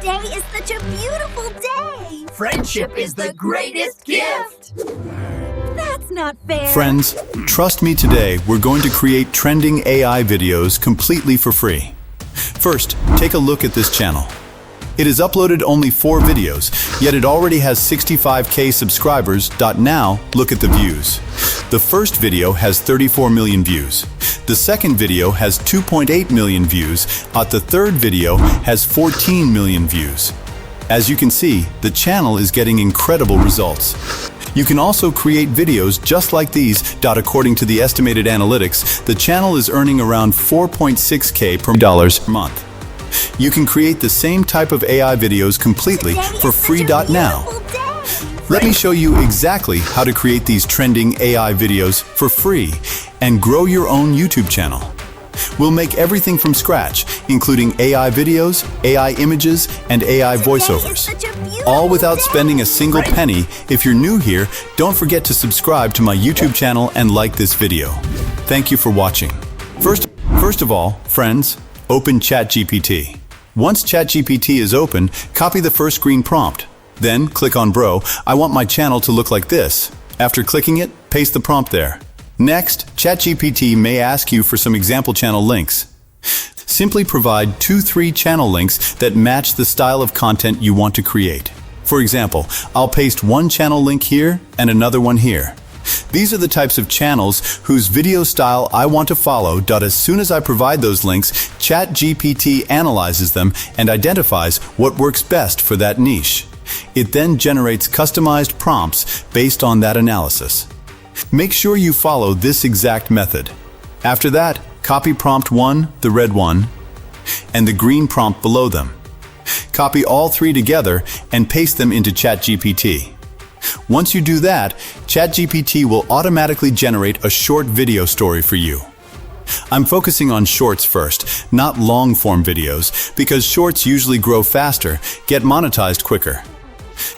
Today is such a beautiful day. Friendship is the greatest gift. That's not fair. Friends, trust me today, we're going to create trending AI videos completely for free. First, take a look at this channel. It has uploaded only 4 videos, yet it already has 65K subscribers. Now, look at the views. The first video has 34 million views. The second video has 2.8 million views. The third video has 14 million views. As you can see, the channel is getting incredible results. You can also create videos just like these. According to the estimated analytics, the channel is earning around $4.6K per month. You can create the same type of AI videos completely for free. Now, let me show you exactly how to create these trending AI videos for free and grow your own YouTube channel. We'll make everything from scratch, including AI videos, AI images, and AI voiceovers, all without spending a single penny. If you're new here, don't forget to subscribe to my YouTube channel and like this video. Thank you for watching. First of all, friends, open ChatGPT. Once ChatGPT is open, copy the first green prompt. Then click on Bro, I want my channel to look like this. After clicking it, paste the prompt there. Next, ChatGPT may ask you for some example channel links. Simply provide 2-3 channel links that match the style of content you want to create. For example, I'll paste one channel link here and another one here. These are the types of channels whose video style I want to follow. As soon as I provide those links, ChatGPT analyzes them and identifies what works best for that niche. It then generates customized prompts based on that analysis. Make sure you follow this exact method. After that, copy prompt 1, the red one, and the green prompt below them. Copy all 3 together and paste them into ChatGPT. Once you do that, ChatGPT will automatically generate a short video story for you. I'm focusing on shorts first, not long-form videos, because shorts usually grow faster, get monetized quicker,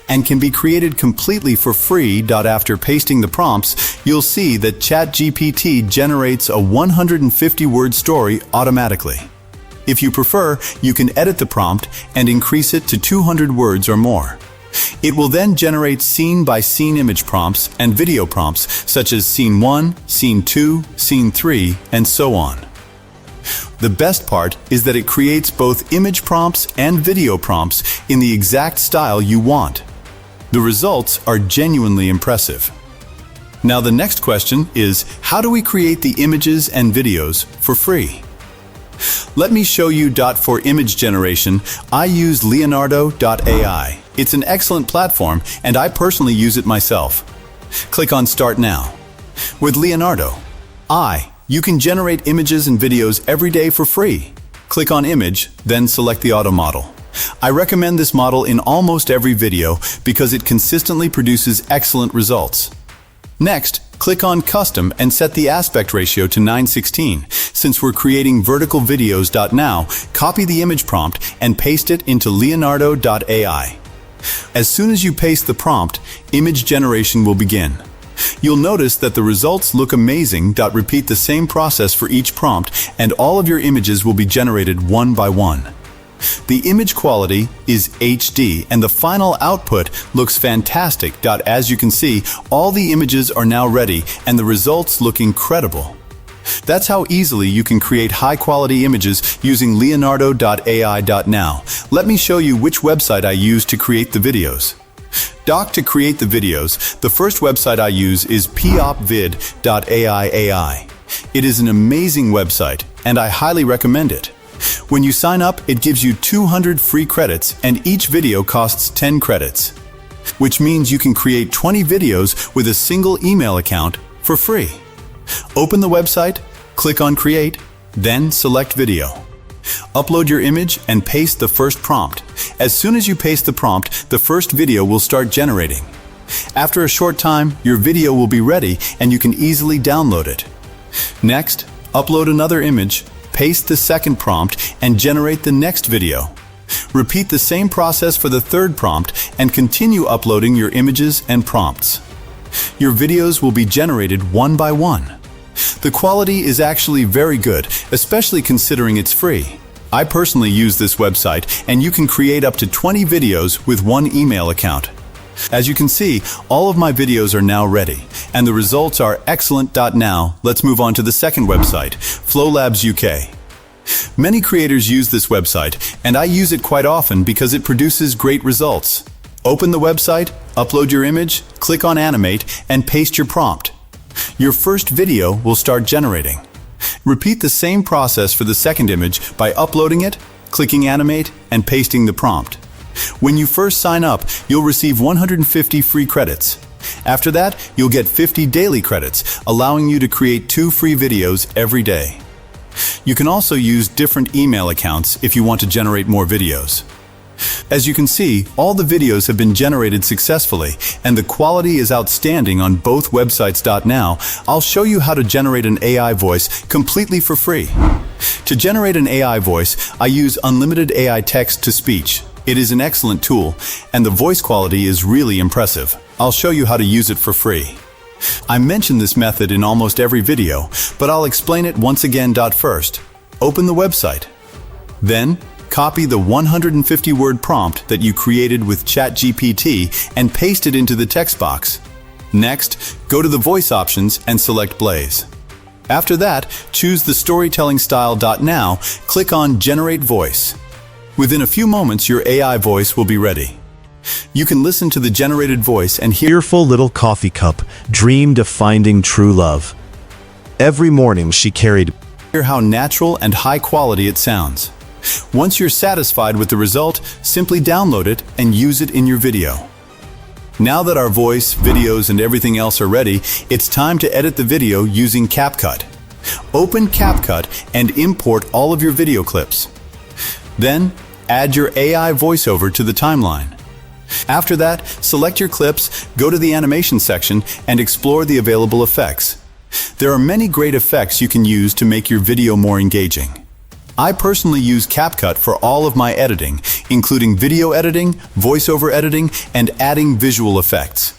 and can be created completely for free. After pasting the prompts, you'll see that ChatGPT generates a 150-word story automatically. If you prefer, you can edit the prompt and increase it to 200 words or more. It will then generate scene-by-scene image prompts and video prompts, such as Scene 1, Scene 2, Scene 3, and so on. The best part is that it creates both image prompts and video prompts in the exact style you want. The results are genuinely impressive. Now the next question is, how do we create the images and videos for free? Let me show you. For image generation, I use Leonardo.ai. It's an excellent platform, and I personally use it myself. Click on Start Now. With Leonardo, you can generate images and videos every day for free. Click on Image, then select the auto model. I recommend this model in almost every video because it consistently produces excellent results. Next, click on Custom and set the aspect ratio to 9:16. Since we're creating vertical videos. Now, copy the image prompt and paste it into Leonardo.ai. As soon as you paste the prompt, image generation will begin. You'll notice that the results look amazing. Repeat the same process for each prompt, and all of your images will be generated one by one. The image quality is HD, and the final output looks fantastic. As you can see, all the images are now ready, and the results look incredible. That's how easily you can create high-quality images using Leonardo.ai. Now, let me show you which website I use to create the videos. To create the videos, the first website I use is popvid.ai. It is an amazing website, and I highly recommend it. When you sign up, it gives you 200 free credits, and each video costs 10 credits, which means you can create 20 videos with a single email account for free. Open the website, click on Create, then select Video. Upload your image and paste the first prompt. As soon as you paste the prompt, the first video will start generating. After a short time, your video will be ready and you can easily download it. Next, upload another image, paste the second prompt, and generate the next video. Repeat the same process for the third prompt and continue uploading your images and prompts. Your videos will be generated one by one. The quality is actually very good, especially considering it's free. I personally use this website, and you can create up to 20 videos with one email account. As you can see, all of my videos are now ready, and the results are excellent. Now, let's move on to the second website, FlowLabs UK. Many creators use this website, and I use it quite often because it produces great results. Open the website, upload your image, click on Animate, and paste your prompt. Your first video will start generating. Repeat the same process for the second image by uploading it, clicking Animate, and pasting the prompt. When you first sign up, you'll receive 150 free credits. After that, you'll get 50 daily credits, allowing you to create 2 free videos every day. You can also use different email accounts if you want to generate more videos. As you can see, all the videos have been generated successfully, and the quality is outstanding on both websites. Now, I'll show you how to generate an AI voice completely for free. To generate an AI voice, I use unlimited AI text-to-speech. It is an excellent tool, and the voice quality is really impressive. I'll show you how to use it for free. I mention this method in almost every video, but I'll explain it once again. First, open the website. Then, copy the 150-word prompt that you created with ChatGPT and paste it into the text box. Next, go to the voice options and select Blaze. After that, choose the storytelling style. Now, click on Generate Voice. Within a few moments, your AI voice will be ready. You can listen to the generated voice and hear Fearful little coffee cup dreamed of finding true love. Every morning she carried how natural and high quality it sounds. Once you're satisfied with the result, simply download it and use it in your video. Now that our voice, videos, and everything else are ready, it's time to edit the video using CapCut. Open CapCut and import all of your video clips. Then, add your AI voiceover to the timeline. After that, select your clips, go to the animation section, and explore the available effects. There are many great effects you can use to make your video more engaging. I personally use CapCut for all of my editing, including video editing, voiceover editing, and adding visual effects.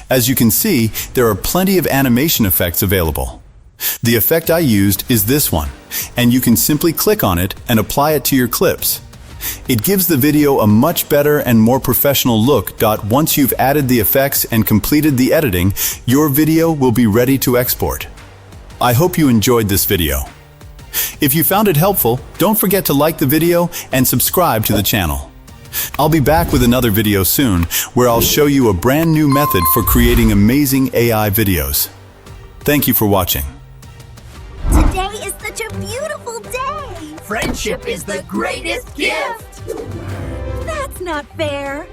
As you can see, there are plenty of animation effects available. The effect I used is this one, and you can simply click on it and apply it to your clips. It gives the video a much better and more professional look. Once you've added the effects and completed the editing, your video will be ready to export. I hope you enjoyed this video. If you found it helpful, don't forget to like the video and subscribe to the channel. I'll be back with another video soon, where I'll show you a brand new method for creating amazing AI videos. Thank you for watching. Today is such a beautiful day. Friendship is the greatest gift. That's not fair.